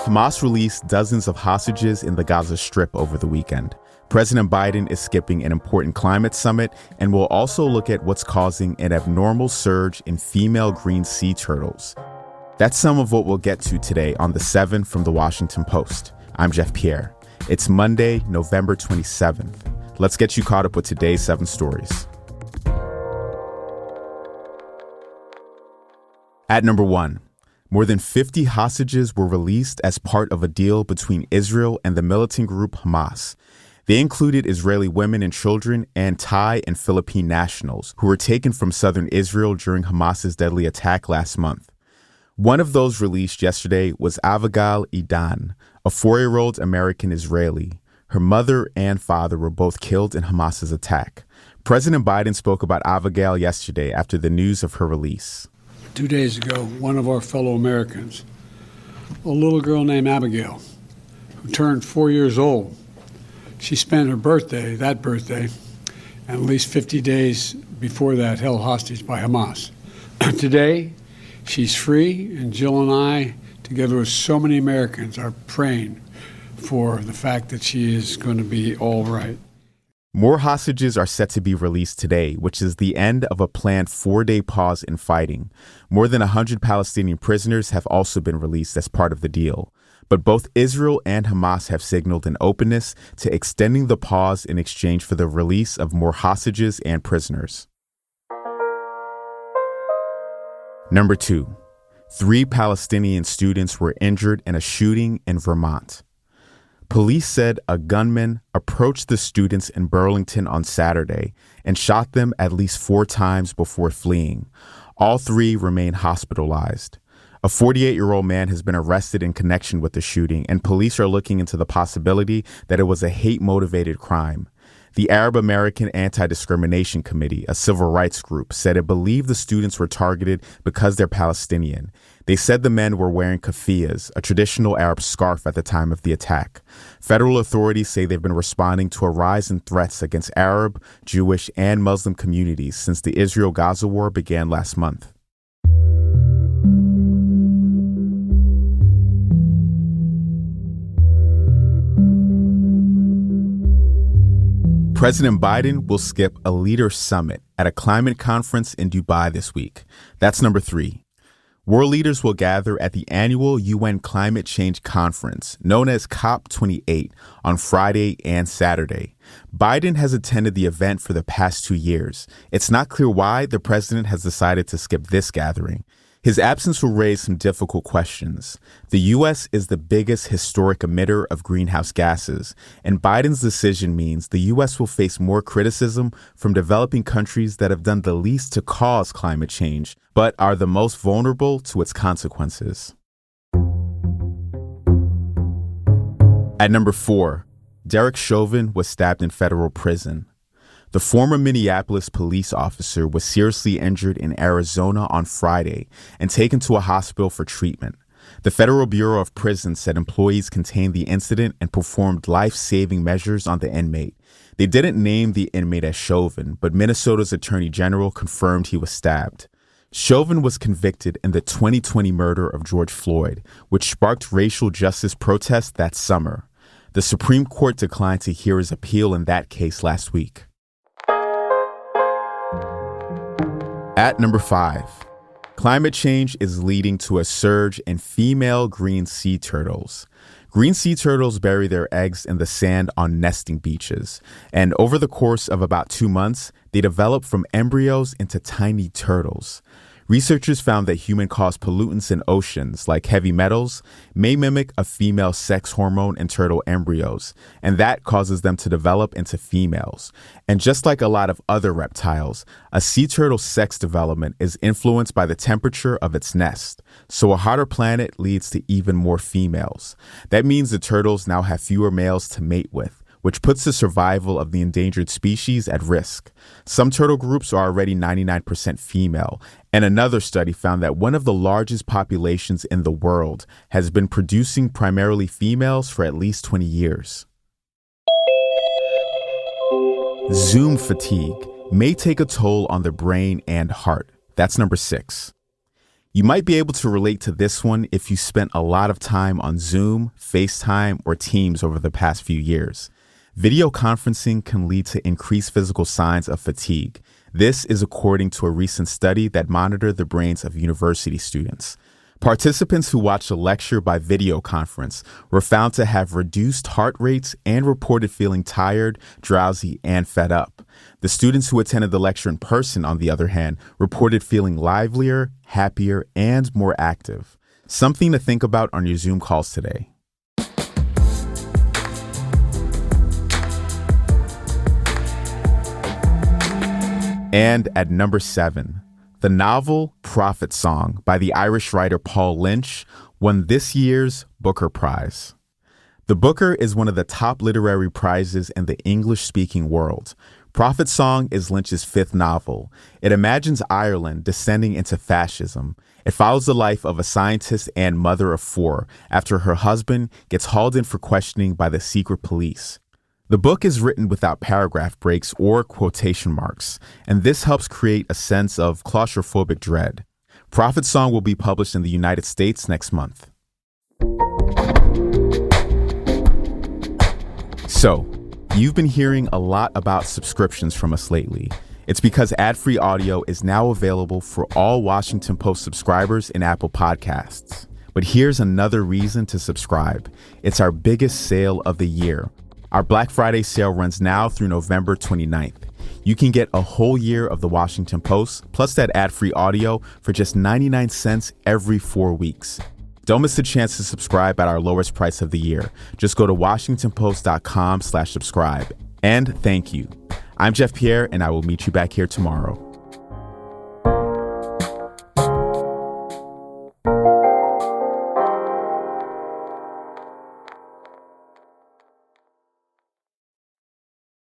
Hamas released dozens of hostages in the Gaza Strip over the weekend. President Biden is skipping an important climate summit and will also look at what's causing an abnormal surge in female green sea turtles. That's some of what we'll get to today on The 7 from The Washington Post. I'm Jeff Pierre. It's Monday, November 27th. Let's get you caught up with today's 7 stories. At number 1, more than 50 hostages were released as part of a deal between Israel and the militant group Hamas. They included Israeli women and children and Thai and Philippine nationals who were taken from southern Israel during Hamas's deadly attack last month. One of those released yesterday was Avigail Idan, a 4-year-old American Israeli. Her mother and father were both killed in Hamas's attack. President Biden spoke about Avigail yesterday after the news of her release. 2 days ago, one of our fellow Americans, a little girl named Abigail, who turned 4 years old, she spent her birthday, and at least 50 days before that, held hostage by Hamas. Today, she's free, and Jill and I, together with so many Americans, are praying for the fact that she is going to be all right. More hostages are set to be released today, which is the end of a planned 4-day pause in fighting. More than 100 Palestinian prisoners have also been released as part of the deal. But both Israel and Hamas have signaled an openness to extending the pause in exchange for the release of more hostages and prisoners. Number 2, 3 Palestinian students were injured in a shooting in Vermont. Police said a gunman approached the students in Burlington on Saturday and shot them at least 4 times before fleeing. All 3 remain hospitalized. A 48-year-old man has been arrested in connection with the shooting, and police are looking into the possibility that it was a hate-motivated crime. The Arab American Anti-Discrimination Committee, a civil rights group, said it believed the students were targeted because they're Palestinian. They said the men were wearing keffiyehs, a traditional Arab scarf, at the time of the attack. Federal authorities say they've been responding to a rise in threats against Arab, Jewish, and Muslim communities since the Israel-Gaza war began last month. President Biden will skip a leaders' summit at a climate conference in Dubai this week. That's number 3. World leaders will gather at the annual UN Climate Change Conference, known as COP28, on Friday and Saturday. Biden has attended the event for the past 2 years. It's not clear why the president has decided to skip this gathering. His absence will raise some difficult questions. The U.S. is the biggest historic emitter of greenhouse gases, and Biden's decision means the U.S. will face more criticism from developing countries that have done the least to cause climate change, but are the most vulnerable to its consequences. At number 4, Derek Chauvin was stabbed in federal prison. The former Minneapolis police officer was seriously injured in Arizona on Friday and taken to a hospital for treatment. The Federal Bureau of Prisons said employees contained the incident and performed life-saving measures on the inmate. They didn't name the inmate as Chauvin, but Minnesota's Attorney General confirmed he was stabbed. Chauvin was convicted in the 2020 murder of George Floyd, which sparked racial justice protests that summer. The Supreme Court declined to hear his appeal in that case last week. At number 5, climate change is leading to a surge in female green sea turtles. Green sea turtles bury their eggs in the sand on nesting beaches, and over the course of about 2 months, they develop from embryos into tiny turtles. Researchers found that human-caused pollutants in oceans, like heavy metals, may mimic a female sex hormone in turtle embryos, and that causes them to develop into females. And just like a lot of other reptiles, a sea turtle's sex development is influenced by the temperature of its nest. So a hotter planet leads to even more females. That means the turtles now have fewer males to mate with, which puts the survival of the endangered species at risk. Some turtle groups are already 99% female, and another study found that one of the largest populations in the world has been producing primarily females for at least 20 years. Zoom fatigue may take a toll on the brain and heart. That's number 6. You might be able to relate to this one if you spent a lot of time on Zoom, FaceTime, or Teams over the past few years. Video conferencing can lead to increased physical signs of fatigue. This is according to a recent study that monitored the brains of university students. Participants who watched a lecture by video conference were found to have reduced heart rates and reported feeling tired, drowsy, and fed up. The students who attended the lecture in person, on the other hand, reported feeling livelier, happier, and more active. Something to think about on your Zoom calls today. And at number 7, the novel Prophet Song by the Irish writer Paul Lynch won this year's Booker Prize. The Booker is one of the top literary prizes in the English-speaking world. Prophet Song is Lynch's 5th novel. It imagines Ireland descending into fascism. It follows the life of a scientist and mother of 4 after her husband gets hauled in for questioning by the secret police. The book is written without paragraph breaks or quotation marks, and this helps create a sense of claustrophobic dread. Prophet Song will be published in the United States next month. So, you've been hearing a lot about subscriptions from us lately. It's because ad-free audio is now available for all Washington Post subscribers in Apple Podcasts. But here's another reason to subscribe. It's our biggest sale of the year. Our Black Friday sale runs now through November 29th. You can get a whole year of the Washington Post, plus that ad-free audio for just 99 cents every 4 weeks. Don't miss the chance to subscribe at our lowest price of the year. Just go to WashingtonPost.com/subscribe. And thank you. I'm Jeff Pierre, and I will meet you back here tomorrow.